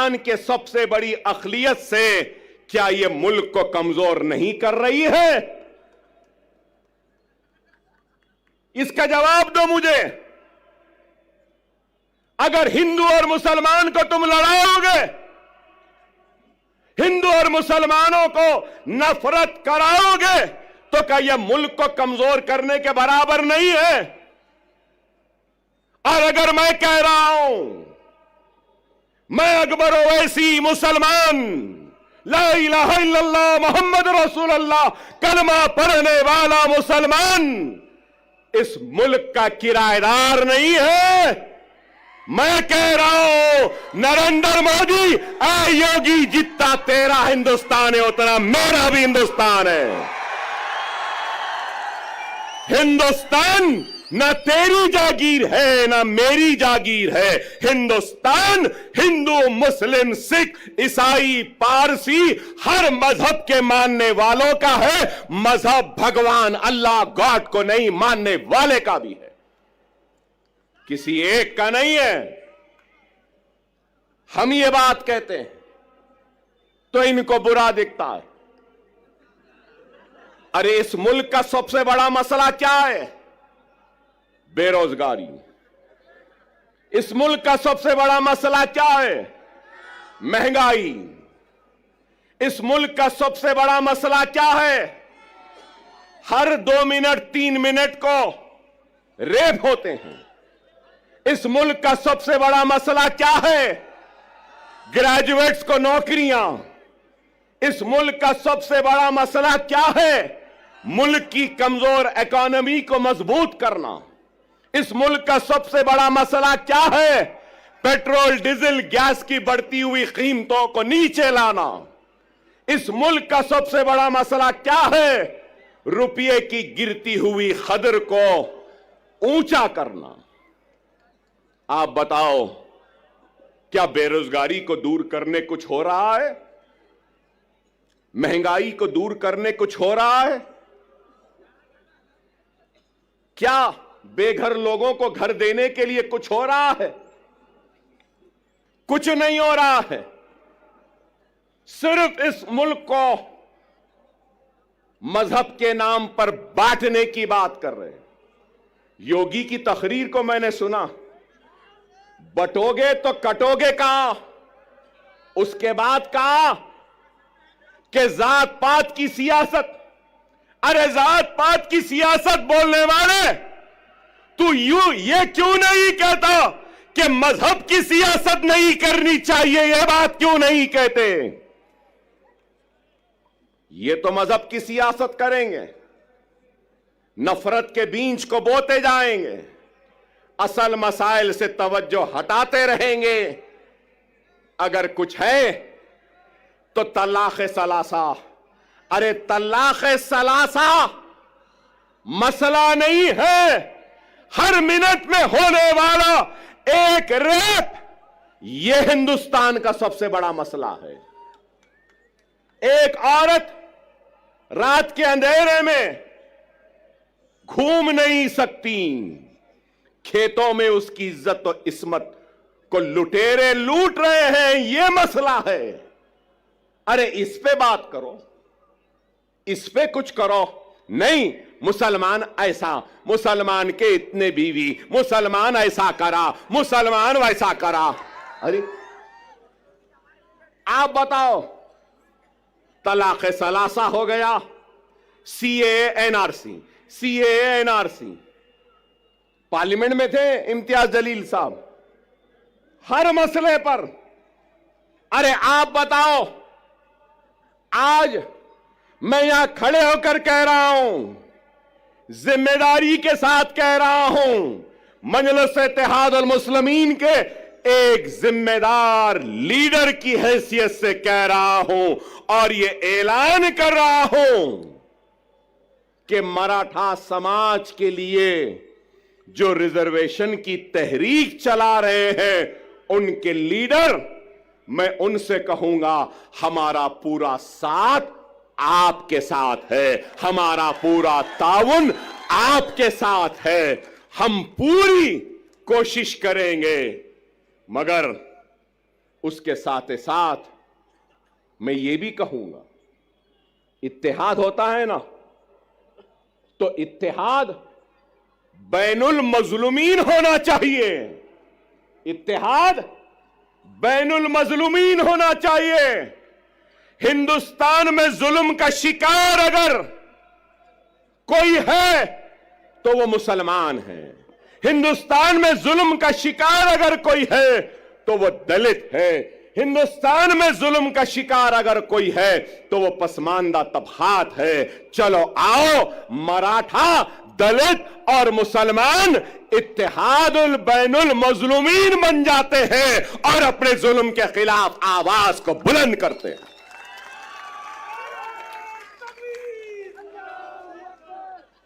हिंदुस्तान के सबसे बड़ी अक़लियत से क्या यह मुल्क को कमजोर नहीं कर रही है? इसका जवाब दो मुझे। अगर हिंदू और मुसलमान को तुम लड़ाओगे, हिंदू और मुसलमानों को नफरत कराओगे, तो क्या यह मुल्क को कमजोर करने के बराबर नहीं है? और अगर मैं कह रहा हूं, मैं अकबर ओवैसी मुसलमान, ला इलाहा इल्लल्लाह मोहम्मद रसूलुल्लाह कलमा पढ़ने वाला मुसलमान, इस मुल्क का किराएदार नहीं है। मैं कह रहा हूं नरेंद्र मोदी, आ योगी, जितना तेरा हिंदुस्तान है उतना मेरा भी हिंदुस्तान है। हिंदुस्तान न तेरी जागीर है न मेरी जागीर है। हिंदुस्तान हिंदू, मुस्लिम, सिख, ईसाई, पारसी हर मजहब के मानने वालों का है। मजहब भगवान अल्लाह गॉड को नहीं मानने वाले का भी है, किसी एक का नहीं है। हम ये बात कहते हैं तो इनको बुरा दिखता है। अरे इस मुल्क का सबसे बड़ा मसला क्या है? बेरोजगारी। इस मुल्क का सबसे बड़ा मसला क्या है? महंगाई। इस मुल्क का सबसे बड़ा मसला क्या है? हर 2 मिनट 3 मिनट को रेप होते हैं। इस मुल्क का सबसे बड़ा मसला क्या है? ग्रेजुएट्स को नौकरियां। इस मुल्क का सबसे बड़ा मसला क्या है? मुल्क की कमजोर इकोनॉमी को मजबूत करना। इस मुल्क का सबसे बड़ा मसला क्या है? पेट्रोल, डीजल, गैस की बढ़ती हुई कीमतों को नीचे लाना। इस मुल्क का सबसे बड़ा मसला क्या है? रुपये की गिरती हुई कदर को ऊंचा करना। आप बताओ, क्या बेरोजगारी को दूर करने कुछ हो रहा है? महंगाई को दूर करने कुछ हो रहा है? क्या बेघर लोगों को घर देने के लिए कुछ हो रहा है? कुछ नहीं हो रहा है। सिर्फ इस मुल्क को मजहब के नाम पर बांटने की बात कर रहे हैं। योगी की तकरीर को मैंने सुना, बटोगे तो कटोगे कहां? उसके बाद कहा कि जात पात की सियासत। अरे जात पात की सियासत बोलने वाले, तू ये क्यों नहीं कहता कि मजहब की सियासत नहीं करनी चाहिए? यह बात क्यों नहीं कहते? ये तो मजहब की सियासत करेंगे, नफरत के बीज को बोते जाएंगे, असल मसाइल से तवज्जो हटाते रहेंगे। अगर कुछ है तो तलाक़ सलासा। अरे तलाक़ सलासा मसला नहीं है। हर मिनट में होने वाला एक रेप, यह हिंदुस्तान का सबसे बड़ा मसला है। एक औरत रात के अंधेरे में घूम नहीं सकती, खेतों में उसकी इज्जत और इस्मत को लुटेरे लूट रहे हैं, यह मसला है। अरे इस पे बात करो, इस पे कुछ करो। नहीं, मुसलमान ऐसा, मुसलमान के इतने बीवी, मुसलमान ऐसा करा, मुसलमान वैसा करा। अरे आप बताओ, तलाक़ सलासा हो गया, CAA NRC, CAA NRC. Parliament में थे इम्तियाज जलील साहब, हर मसले पर। अरे आप बताओ, आज मैं यहां खड़े होकर कह रहा हूं, जिम्मेदारी के साथ कह रहा हूं, मजलिस इत्तेहादुल मुस्लिमीन के एक जिम्मेदार लीडर की हैसियत से कह रहा हूं और ये ऐलान कर रहा हूं कि मराठा समाज के लिए जो रिजर्वेशन की तहरीक चला रहे हैं उनके लीडर, मैं उनसे कहूंगा हमारा पूरा साथ आपके साथ है, हमारा पूरा ताउन आपके साथ है। हम पूरी कोशिश करेंगे, मगर उसके साथ साथ मैं ये भी कहूंगा, इत्तेहाद होता है ना, तो इत्तेहाद बैनुल मजलूमीन होना चाहिए। इत्तेहाद बैनुल मजलूमीन होना चाहिए। हिंदुस्तान में जुल्म का शिकार अगर कोई है तो वो मुसलमान है। हिंदुस्तान में जुल्म का शिकार अगर कोई है तो वो दलित है। हिंदुस्तान में जुल्म का शिकार अगर कोई है तो वो पसमानदा तबकात है। चलो आओ, मराठा, दलित और मुसलमान इत्तेहादुल बैनुल मजलूमीन बन जाते हैं और अपने जुल्म के खिलाफ आवाज को बुलंद करते हैं।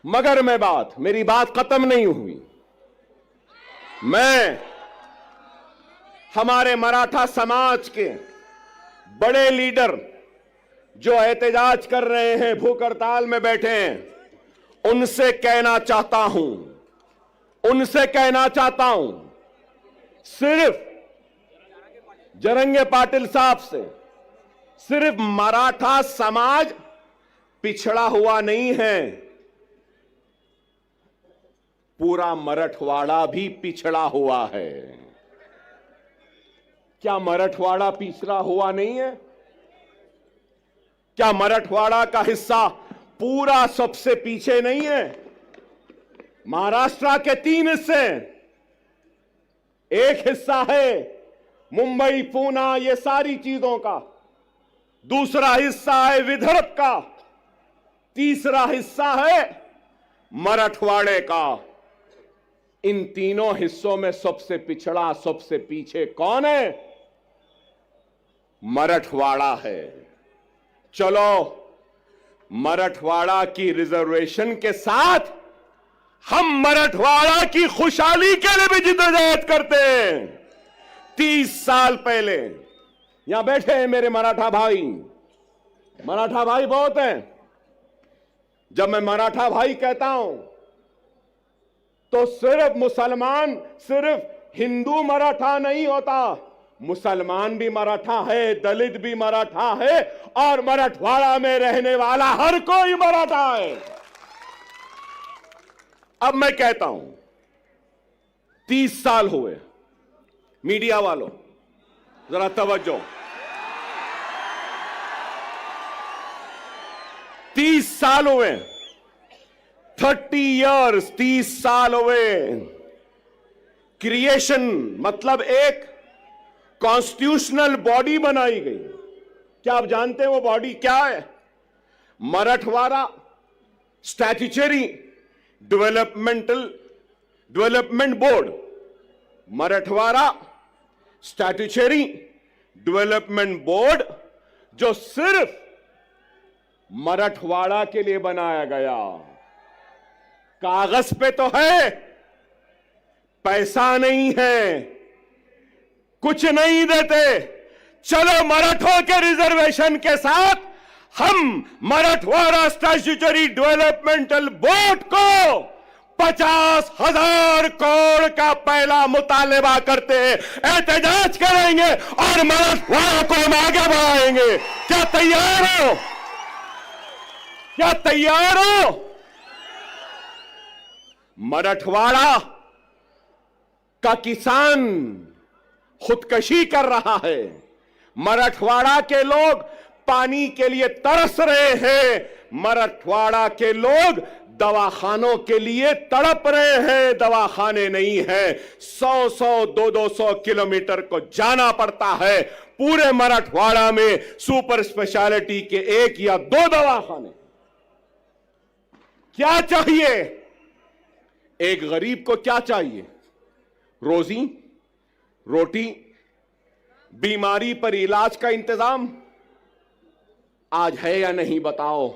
मगर मेरी बात खत्म नहीं हुई। मैं हमारे मराठा समाज के बड़े लीडर जो एहतजाज कर रहे हैं, भूख हड़ताल में बैठे हैं, उनसे कहना चाहता हूं, सिर्फ जरंगे पाटिल साहब से सिर्फ मराठा समाज पिछड़ा हुआ नहीं है, पूरा मराठवाड़ा भी पिछड़ा हुआ है। क्या मराठवाड़ा पिछड़ा हुआ नहीं है? क्या मराठवाड़ा का हिस्सा पूरा सबसे पीछे नहीं है? महाराष्ट्र के 3 हिस्से, एक हिस्सा है मुंबई, पूना, ये सारी चीजों का, दूसरा हिस्सा है विदर्भ का, तीसरा हिस्सा है मराठवाड़े का। इन तीनों हिस्सों में सबसे पिछड़ा, सबसे पीछे कौन है? मराठवाड़ा है। चलो, मराठवाड़ा की रिजर्वेशन के साथ हम मराठवाड़ा की खुशहाली के लिए भी जिद्दोजहद करते हैं। 30 साल पहले यहां बैठे हैं मेरे मराठा भाई बहुत हैं। जब मैं मराठा भाई कहता हूं तो सिर्फ मुसलमान, सिर्फ हिंदू मराठा नहीं होता, मुसलमान भी मराठा है, दलित भी मराठा है और मराठवाड़ा में रहने वाला हर कोई मराठा है। अब मैं कहता हूं, 30 साल हुए, मीडिया वालों जरा तवज्जो, 30 साल हुए, 30 इयर्स, 30 साल हुए। क्रिएशन मतलब एक कॉन्स्टिट्यूशनल बॉडी बनाई गई। क्या आप जानते हैं वो बॉडी क्या है? Marathwada statutory development board. Marathwada statutory development board जो सिर्फ मराठवाड़ा के लिए बनाया गया। कागज पे तो है, पैसा नहीं है, कुछ नहीं देते। चलो, मराठों के रिजर्वेशन के साथ हम मराठवाड़ा स्टैट्यूटरी डेवलपमेंटल बोर्ड को 50,000 करोड़ का पहला मुतालबा करते हैं, एहतजाज करेंगे और मराठवाड़ा को हम आगे बढ़ाएंगे। क्या तैयार हो? क्या तैयार हो? मराठवाड़ा का किसान खुदकशी कर रहा है। मराठवाड़ा के लोग पानी के लिए तरस रहे हैं। मराठवाड़ा के लोग दवाखानों के लिए तड़प रहे हैं, दवाखाने नहीं है। 100-100, 200-200 किलोमीटर को जाना पड़ता है। पूरे मराठवाड़ा में सुपर स्पेशलिटी के 1 या 2 दवाखाने। क्या चाहिए? एक गरीब को क्या चाहिए? रोजी, रोटी, बीमारी पर इलाज का इंतजाम आज है या नहीं बताओ?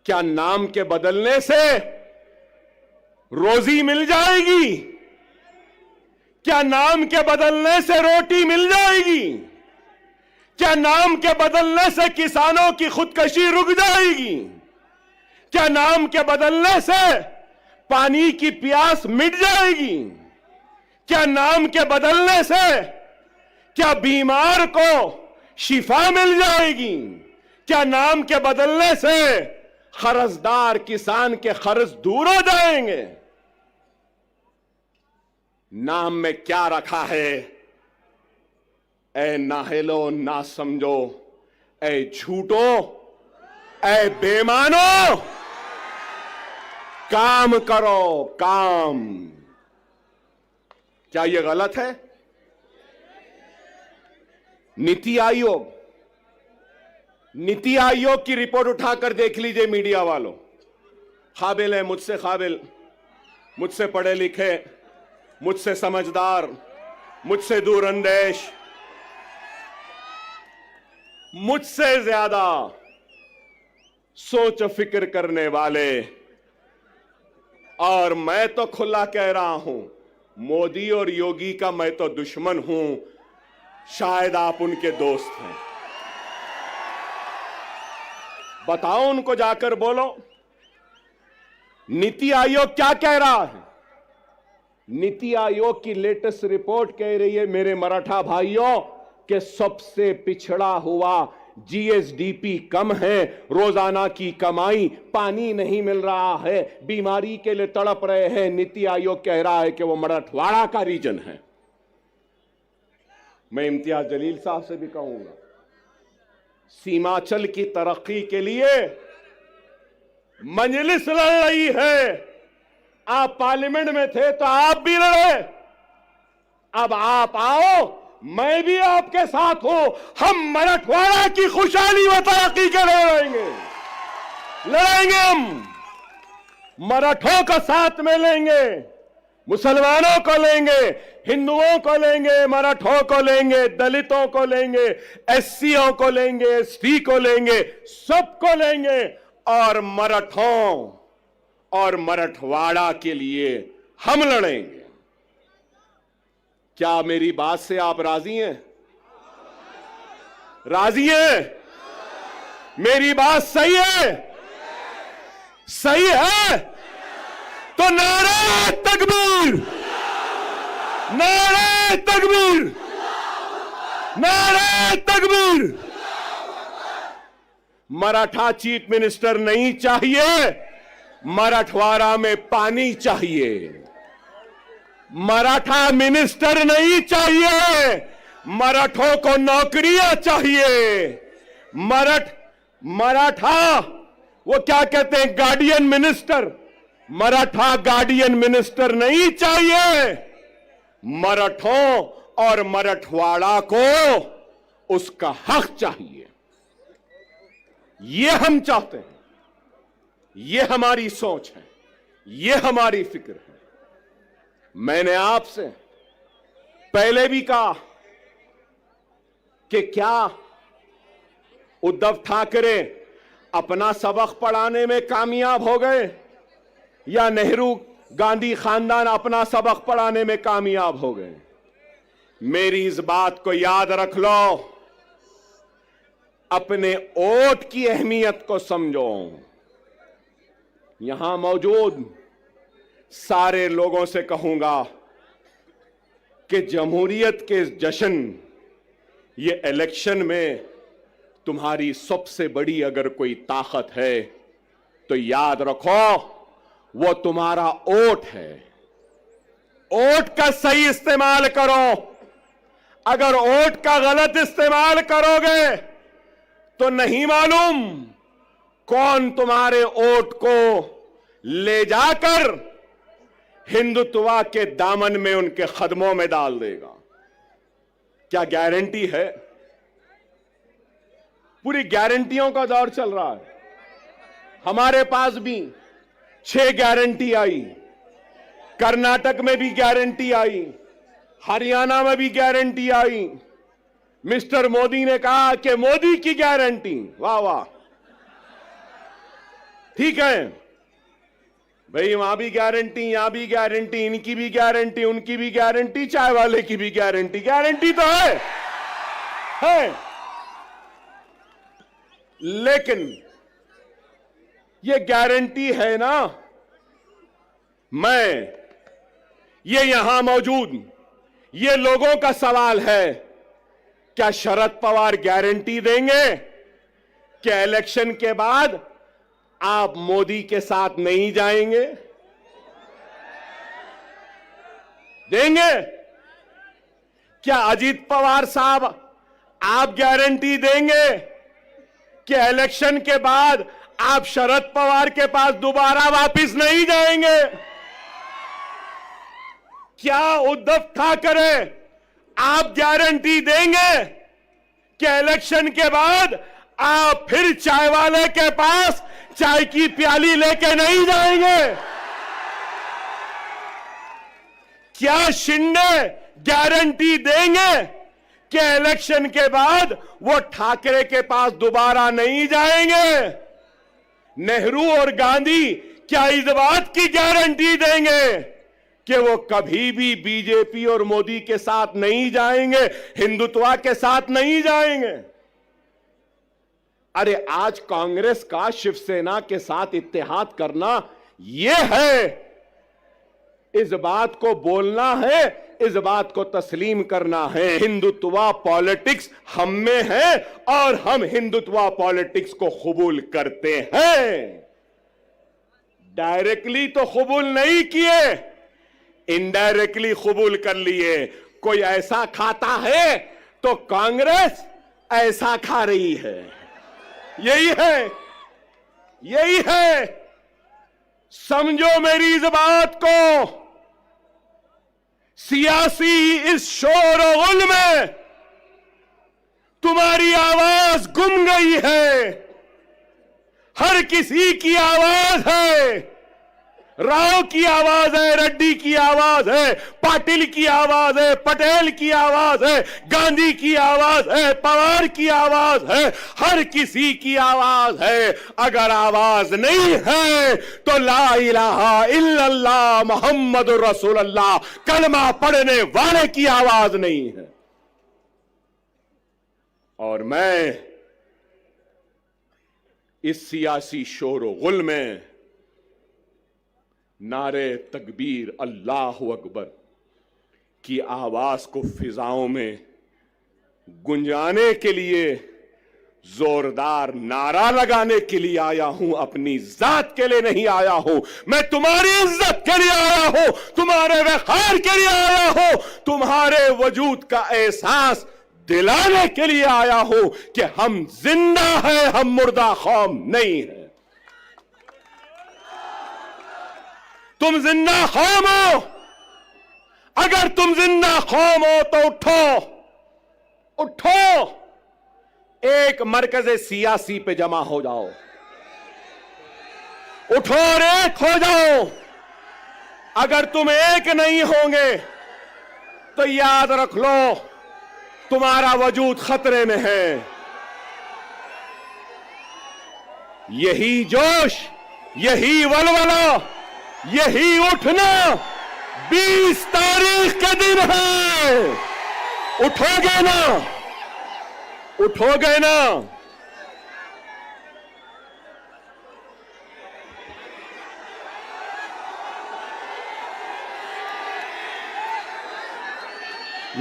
क्या नाम के बदलने से रोजी मिल जाएगी? क्या नाम के बदलने से रोटी मिल जाएगी? क्या नाम के बदलने से किसानों की खुदकशी रुक जाएगी? क्या नाम के बदलने से पानी की प्यास मिट जाएगी? क्या नाम के बदलने से क्या बीमार को शिफा मिल जाएगी? क्या नाम के बदलने से कर्जदार किसान के कर्ज दूर हो जाएंगे? नाम में क्या रखा है? ऐ नाहेलो ना समझो, ऐ झूठो, ऐ बेमानो, काम करो काम। क्या यह गलत है? नीति आयोग की रिपोर्ट उठाकर देख लीजिए मीडिया वालों। काबिल है, मुझसे काबिल, मुझसे पढ़े लिखे, मुझसे समझदार, मुझसे दूरअंदेश, मुझसे ज्यादा सोच फिक्र करने वाले, और मैं तो खुला कह रहा हूं, मोदी और योगी का मैं तो दुश्मन हूं, शायद आप उनके दोस्त हैं। बताओ उनको, जाकर बोलो नीति आयोग क्या कह रहा है। नीति आयोग की लेटेस्ट रिपोर्ट कह रही है, मेरे मराठा भाइयों, कि सबसे पिछड़ा हुआ जीएसडीपी कम है, रोजाना की कमाई, पानी नहीं मिल रहा है, बीमारी के लिए तड़प रहे हैं। नीति आयोग कह रहा है कि वो मराठवाड़ा का रीजन है। मैं इम्तियाज जलील साहब से भी कहूंगा, सीमांचल की तरक्की के लिए मजलिस लड़ रही है। आप पार्लियामेंट में थे तो आप भी लड़े, अब आप आओ, मैं भी आपके साथ हूं। हम मराठवाड़ा की खुशहाली व तरक्की के लिए लड़ेंगे। हम मराठों का साथ में लेंगे, मुसलमानों को लेंगे, हिंदुओं को लेंगे, मराठों को लेंगे, दलितों को लेंगे, एससीओ को लेंगे, एसटी को लेंगे, सबको लेंगे, और मराठों और मराठवाड़ा के लिए हम लड़ेंगे। क्या मेरी बात से आप राजी हैं? राजी हैं? मेरी बात सही है? सही है तो नारे तकबीर, नारे तकबीर, नारे तकबीर। मराठा चीफ मिनिस्टर नहीं चाहिए, मराठवाड़ा में पानी चाहिए। मराठा मिनिस्टर नहीं चाहिए, मराठों को नौकरियां चाहिए। मराठा वो क्या कहते हैं, guardian minister, Maratha guardian minister नहीं चाहिए। मराठों और मराठवाड़ा को उसका हक चाहिए। ये हम चाहते हैं, ये हमारी सोच है, ये हमारी फिक्र है। मैंने आपसे पहले भी कहा कि क्या उद्धव ठाकरे अपना सबक पढ़ाने में कामयाब हो गए, या नेहरू गांधी खानदान अपना सबक पढ़ाने में कामयाब हो गए? मेरी इस बात को याद रख लो, अपने वोट की अहमियत को समझो। यहां मौजूद सारे लोगों से कहूंगा कि जमहूरियत के जश्न, ये इलेक्शन में तुम्हारी सबसे बड़ी अगर कोई ताकत है तो याद रखो, वो तुम्हारा वोट है। वोट का सही इस्तेमाल करो। अगर वोट का गलत इस्तेमाल करोगे तो नहीं मालूम कौन तुम्हारे वोट को ले जाकर हिंदुत्व के दामन में, उनके कदमों में डाल देगा। क्या गारंटी है? पूरी गारंटियों का दौर चल रहा है। हमारे पास भी 6 गारंटी आई, कर्नाटक में भी गारंटी आई, हरियाणा में भी गारंटी आई। मिस्टर मोदी ने कहा कि मोदी की गारंटी, वाह वाह, ठीक है भाई, वहां भी गारंटी, यहां भी गारंटी, इनकी भी गारंटी, उनकी भी गारंटी, चाय वाले की भी गारंटी। गारंटी तो है। लेकिन ये गारंटी है ना, ये यहां मौजूद ये लोगों का सवाल है क्या शरद पवार गारंटी देंगे कि इलेक्शन के बाद आप मोदी के साथ नहीं जाएंगे? देंगे? क्या अजीत पवार साहब आप गारंटी देंगे कि इलेक्शन के बाद आप शरद पवार के पास दोबारा वापस नहीं जाएंगे? क्या उद्धव ठाकरे आप गारंटी देंगे कि इलेक्शन के बाद आप फिर चाय वाले के पास चाय की प्याली लेके नहीं जाएंगे? क्या शिंदे गारंटी देंगे कि इलेक्शन के बाद वो ठाकरे के पास दोबारा नहीं जाएंगे? नेहरू और गांधी क्या इस बात की गारंटी देंगे कि वो कभी भी बीजेपी और मोदी के साथ नहीं जाएंगे, हिंदुत्व के साथ नहीं जाएंगे? अरे आज कांग्रेस का शिवसेना के साथ इत्तेहाद करना यह है, इस बात को बोलना है, इस बात को तस्लीम करना है। हिंदुत्व पॉलिटिक्स हम में है और हम हिंदुत्व पॉलिटिक्स को कबूल करते हैं। डायरेक्टली तो कबूल नहीं किए, इनडायरेक्टली कबूल कर लिए। कोई ऐसा खाता है तो कांग्रेस ऐसा खा रही है। यही है, यही है। समझो मेरी इस बात को। सियासी इस शोर और गुल में तुम्हारी आवाज गुम गई है। हर किसी की आवाज है। राव की आवाज है, रेड्डी की आवाज है, पाटिल की आवाज है, पटेल की आवाज है, गांधी की आवाज है, पवार की आवाज है, हर किसी की आवाज है। अगर आवाज नहीं है तो ला इलाहा इल्लल्लाह मुहम्मदुर रसूलुल्लाह कलमा पढ़ने वाले की आवाज नहीं है। और मैं इस सियासी शोर और गुल में नारे तकबीर अल्लाह अकबर की आवाज को फिजाओं में गुंजाने के लिए, जोरदार नारा लगाने के लिए आया हूं। अपनी जात के लिए नहीं आया हूं। मैं तुम्हारी इज्जत के लिए आया हूं, तुम्हारे वक़ार के लिए आया हूं, तुम्हारे वजूद का एहसास दिलाने के लिए आया हूं कि हम जिंदा हैं, हम मुर्दा कौम नहीं है। तुम जिंदा कौम हो। अगर तुम जिंदा कौम हो तो उठो, उठो, एक मरकज़े सियासी पे जमा हो जाओ। उठो और एक हो जाओ। अगर तुम एक नहीं होंगे तो याद रख लो तुम्हारा वजूद खतरे में है। यही जोश, यही वलवला, यही उठना 20 तारीख का दिन है। उठोगे ना? उठोगे ना?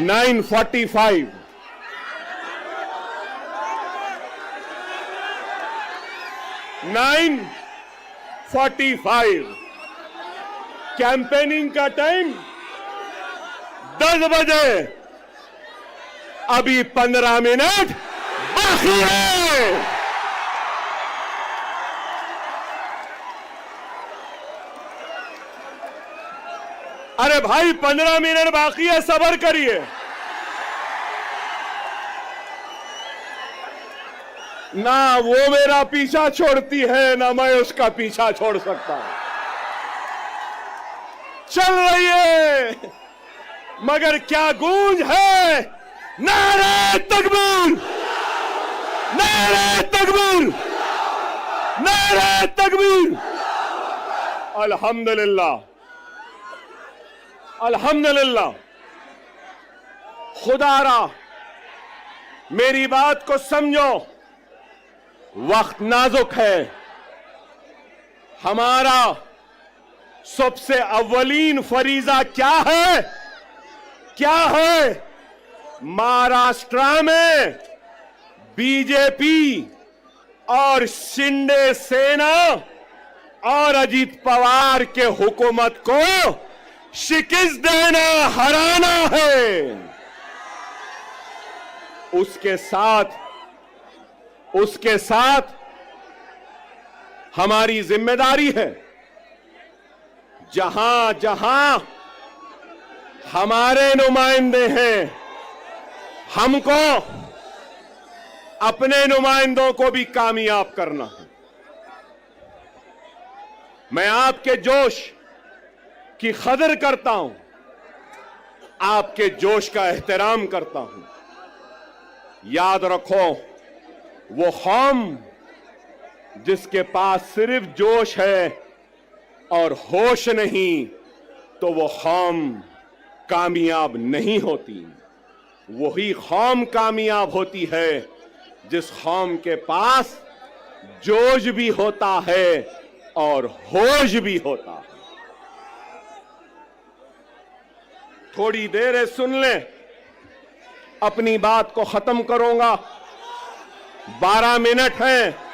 (9:45) कैंपेनिंग का टाइम 10 बजे। अभी 15 मिनट बाकी है। अरे भाई 15 मिनट बाकी है, सब्र करिए। ना वो मेरा पीछा छोड़ती है, ना मैं उसका पीछा छोड़ सकता। चल रही है मगर क्या गूंज है। नारे तकबीर, नारे तकबीर, नारे तकबीर। अल्हम्दुलिल्लाह, अल्हम्दुलिल्लाह। खुदारा मेरी बात को समझो, वक्त नाजुक है। हमारा सबसे अव्वलीन फरीजा क्या है? क्या है? महाराष्ट्र में बीजेपी और शिंदे सेना और अजीत पवार के हुकूमत को शिकस्त देना, हराना है। उसके साथ हमारी जिम्मेदारी है, जहां जहां हमारे नुमाइंदे हैं, हमको अपने नुमाइंदों को भी कामयाब करना है। मैं आपके जोश की कदर करता हूं, आपके जोश का एहतराम करता हूं। याद रखो, वो कौम जिसके पास सिर्फ जोश है और होश नहीं, तो वो कौम कामयाब नहीं होती। वही कौम कामयाब होती है जिस कौम के पास जोश भी होता है और होश भी होता है। थोड़ी देर सुन लें, अपनी बात को खत्म करूंगा। 12 मिनट हैं।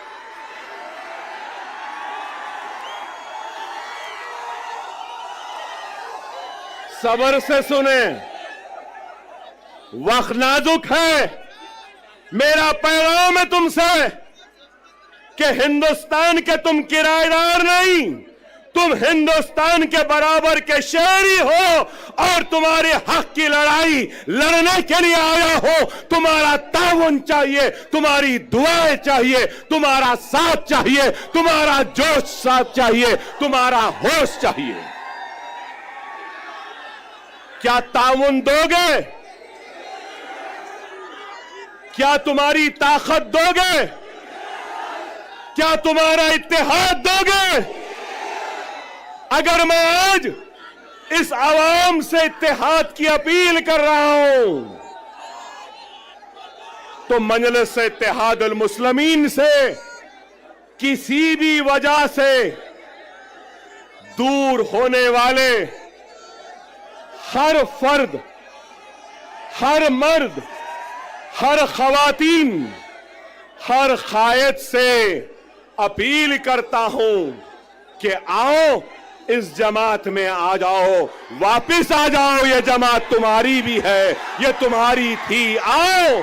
सब्र से सुने, वक्त नाजुक है। मेरा पैगाम है तुमसे कि हिंदुस्तान के तुम किराएदार नहीं, तुम हिंदुस्तान के बराबर के शहरी हो और तुम्हारे हक की लड़ाई लड़ने के लिए आया हो। तुम्हारा ताउन चाहिए, तुम्हारी दुआएं चाहिए, तुम्हारा साथ चाहिए, तुम्हारा जोश साथ चाहिए, तुम्हारा होश चाहिए। क्या ताउन दोगे? क्या तुम्हारी ताकत दोगे? क्या तुम्हारा इत्तेहाद दोगे? अगर मैं आज इस आवाम से इत्तेहाद की अपील कर रहा हूं, तो मजलिस इत्तेहादुल मुस्लिमीन से किसी भी वजह से दूर होने वाले हर फर्द, हर मर्द, हर खवातीन, हर कायद से अपील करता हूं कि आओ, इस जमात में आ जाओ, वापिस आ जाओ। ये जमात तुम्हारी भी है, ये तुम्हारी थी, आओ।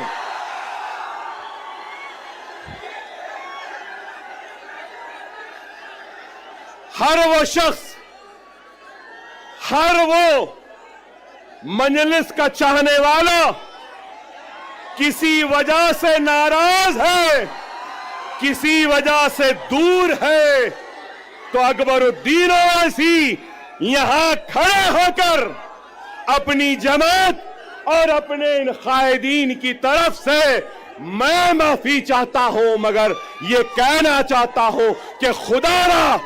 हर वो शख्स, हर वो मजलिस का चाहने वाला किसी वजह से नाराज है, किसी वजह से दूर है, तो अकबरुद्दीन ओवैसी यहां खड़े होकर अपनी जमात और अपने इन कायदीन की तरफ से मैं माफी चाहता हूं, मगर ये कहना चाहता हूं कि खुदारा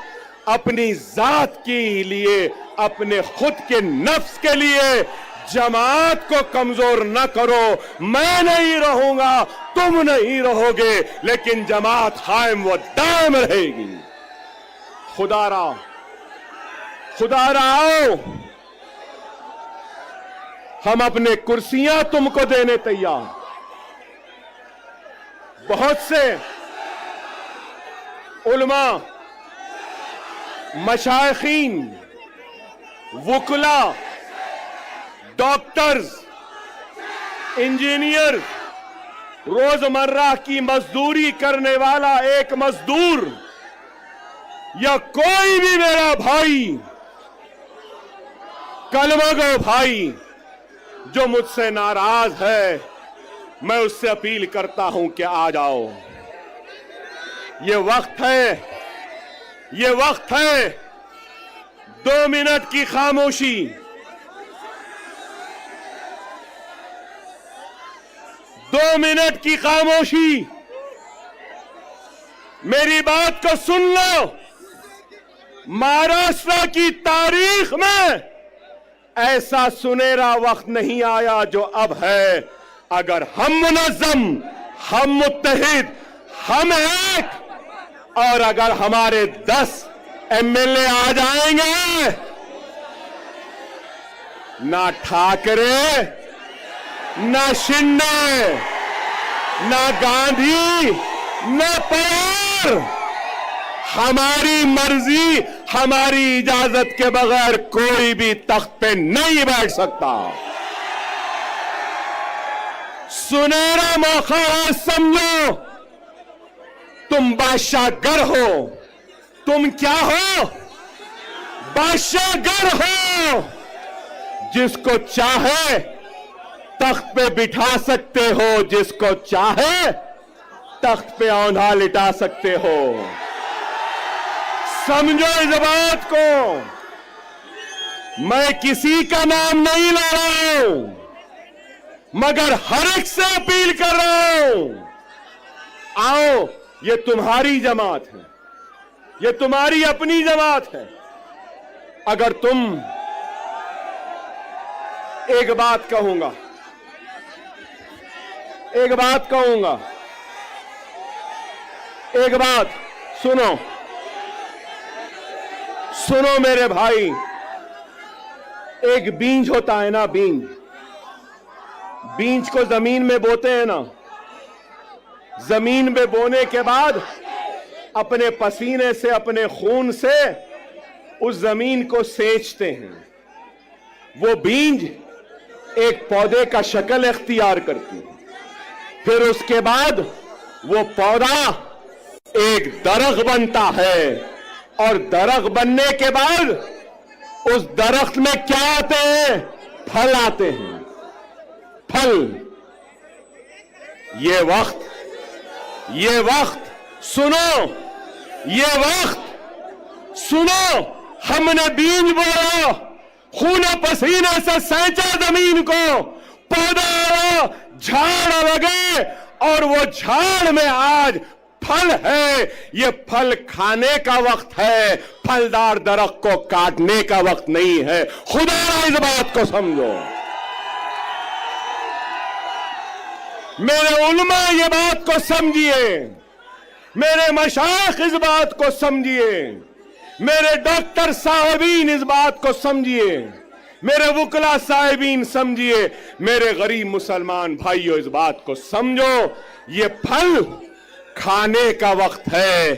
अपनी जात के लिए, अपने खुद के नफ्स के लिए जमात को कमजोर न करो। मैं नहीं रहूंगा, तुम नहीं रहोगे, लेकिन जमात कायम व दायम रहेगी। खुदारा आओ, हम अपने कुर्सियां तुमको देने तैयार। बहुत से उलमा, मशाइखीन, वुकला, डॉक्टर्स, इंजीनियर, रोजमर्रा की मजदूरी करने वाला एक मजदूर या कोई भी मेरा भाई, कलमागो भाई जो मुझसे नाराज है, मैं उससे अपील करता हूं कि आ जाओ। ये वक्त है, ये वक्त है 2 मिनट की खामोशी। 2 मिनट की खामोशी। मेरी बात को सुन लो। महाराष्ट्र की तारीख में ऐसा सुनहरा वक्त नहीं आया जो अब है। अगर हम मुनज़्ज़म, हम मुत्तहिद, हम एक, और अगर हमारे 10 एमएलए आ जाएंगे, ना ठाकरे, ना शिंदे, ना गांधी, ना पवार। हमारी मर्जी, हमारी इजाजत के बगैर कोई भी तख्त पे नहीं बैठ सकता। सुनहरा मौका है, समझो। तुम बादशाहगर हो। तुम क्या हो? बादशाहगर हो। जिसको चाहे तख्त पे बिठा सकते हो, जिसको चाहे तख्त पे औंधा लिटा सकते हो। समझो इस बात को। मैं किसी का नाम नहीं ले रहा हूं, मगर हर एक से अपील कर रहा हूं, आओ, ये तुम्हारी जमात है, ये तुम्हारी अपनी जमात है। अगर तुम, एक बात कहूंगा, एक बात कहूंगा, एक बात सुनो, सुनो मेरे भाई। एक बीज होता है ना, बीज, बीज को जमीन में बोते हैं ना, जमीन में बोने के बाद अपने पसीने से, अपने खून से उस जमीन को सेंचते हैं। वो बीज एक पौधे का शक्ल इख्तियार करती है। फिर उसके बाद वो पौधा एक दरख्त बनता है, और दरख्त बनने के बाद उस दरख्त में क्या आते हैं? फल आते हैं। फल। ये वक्त सुनो, ये वक्त सुनो। हमने बीज बोया, खून पसीने से सेंचा जमीन को, पौधा आया, झाड़ लगे, और वो झाड़ में आज फल है। ये फल खाने का वक्त है, फलदार दरख्त को काटने का वक्त नहीं है। खुदा इस बात को समझो। मेरे उलमा ये बात को समझिए, मेरे मशाइख इस बात को समझिए, मेरे डॉक्टर साहिबीन इस बात को समझिए, मेरे वुकला साहिबीन समझिए, मेरे गरीब मुसलमान भाइयों इस बात को समझो। ये फल खाने का वक्त है,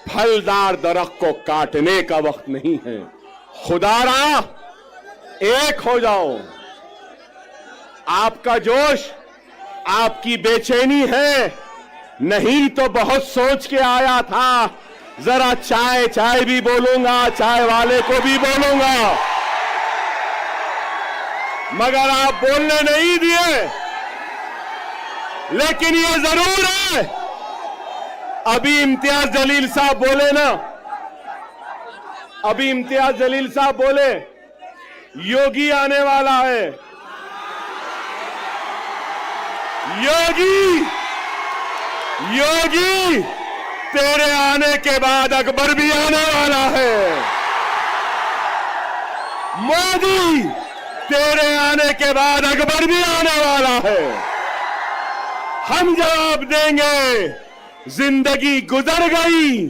फलदार दरख्त को काटने का वक्त नहीं है। खुदारा एक हो जाओ। आपका जोश, आपकी बेचैनी है, नहीं तो बहुत सोच के आया था, जरा चाय चाय भी बोलूंगा, चाय वाले को भी बोलूंगा, मगर आप बोलने नहीं दिए। लेकिन ये जरूर है, अभी इम्तियाज जलील साहब बोले ना, अभी इम्तियाज जलील साहब बोले योगी आने वाला है। योगी, योगी तेरे आने के बाद अकबर भी आने वाला है। मोदी तेरे आने के बाद अकबर भी आने वाला है। हम जवाब देंगे, जिंदगी गुजर गई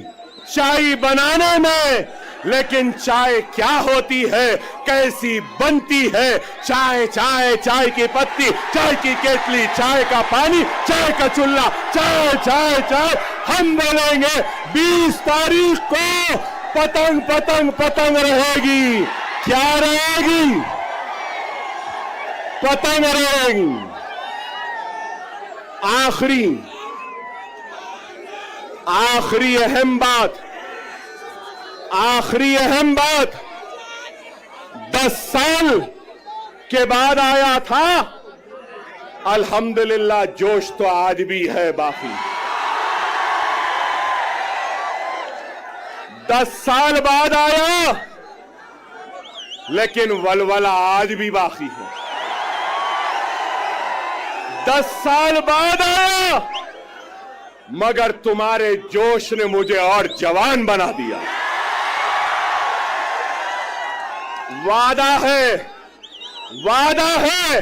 चाय बनाने में, लेकिन चाय क्या होती है, कैसी बनती है। चाय चाय, चाय की पत्ती, चाय की केतली, चाय का पानी, चाय का चूल्हा, चाय चाय चाय। हम बोलेंगे 20 तारीख को पतंग पतंग पतंग रहेगी। क्या रहेगी? पतंग रहेगी। आखिरी अहम बात, आखिरी अहम बात, 10 साल के बाद आया था, अल्हम्दुलिल्लाह जोश तो आज भी है बाकी। 10 साल बाद आया, लेकिन वलवला आज भी बाकी है। 10 साल बाद आया, मगर तुम्हारे जोश ने मुझे और जवान बना दिया। वादा है, वादा है,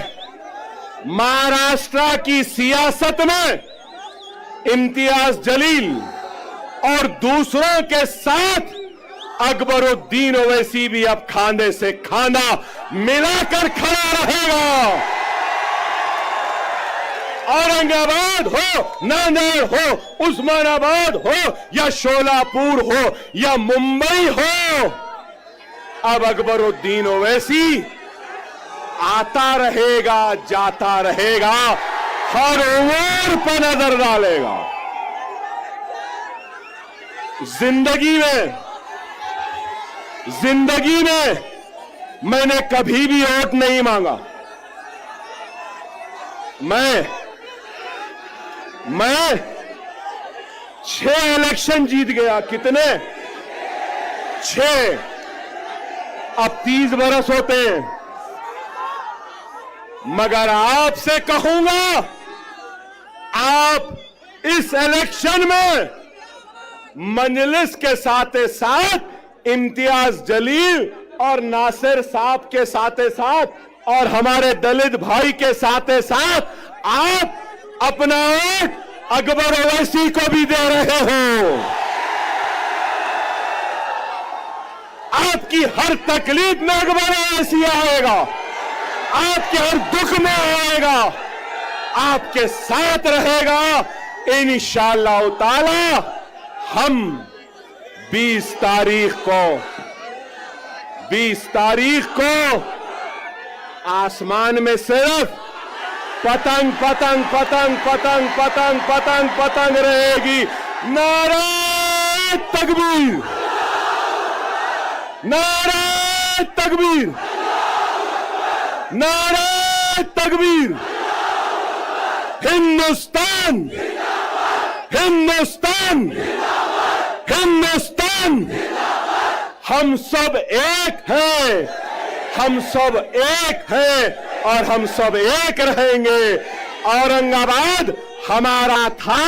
महाराष्ट्र की सियासत में इम्तियाज जलील और दूसरों के साथ अकबरुद्दीन ओवैसी भी अब खांधे से खांधा मिलाकर खड़ा रहेगा। औरंगाबाद हो, नांदेड़ हो, उस्मानाबाद हो या शोलापुर हो या मुंबई हो, अब अकबरुद्दीन ओवैसी आता रहेगा, जाता रहेगा, हर ओर पर नजर डालेगा। जिंदगी में मैंने कभी भी वोट नहीं मांगा। मैं 6 इलेक्शन जीत गया। कितने? 6। अब 30 बरस होते हैं। मगर आपसे कहूंगा, आप इस इलेक्शन में मजलिस के साथ साथ इम्तियाज जलील और नासिर साहब के साथ साथ और हमारे दलित भाई के साथ साथ आप अपना वोट अकबर ओवैसी को भी दे रहे हो। आपकी हर तकलीफ में अकबर ओवैसी आएगा, आपके हर दुख में आएगा, आपके साथ रहेगा। इंशाअल्लाह ताला हम 20 तारीख को आसमान में सिर्फ पतंग पतंग पतंग पतंग पतंग पतंग पतंग रहेगी। नारे तकबीर, नारे तकबीर, नारे तकबीर। हिंदुस्तान, हिंदुस्तान, हिंदुस्तान। हम सब एक हैं, हम सब एक हैं और हम सब एक रहेंगे। औरंगाबाद हमारा था,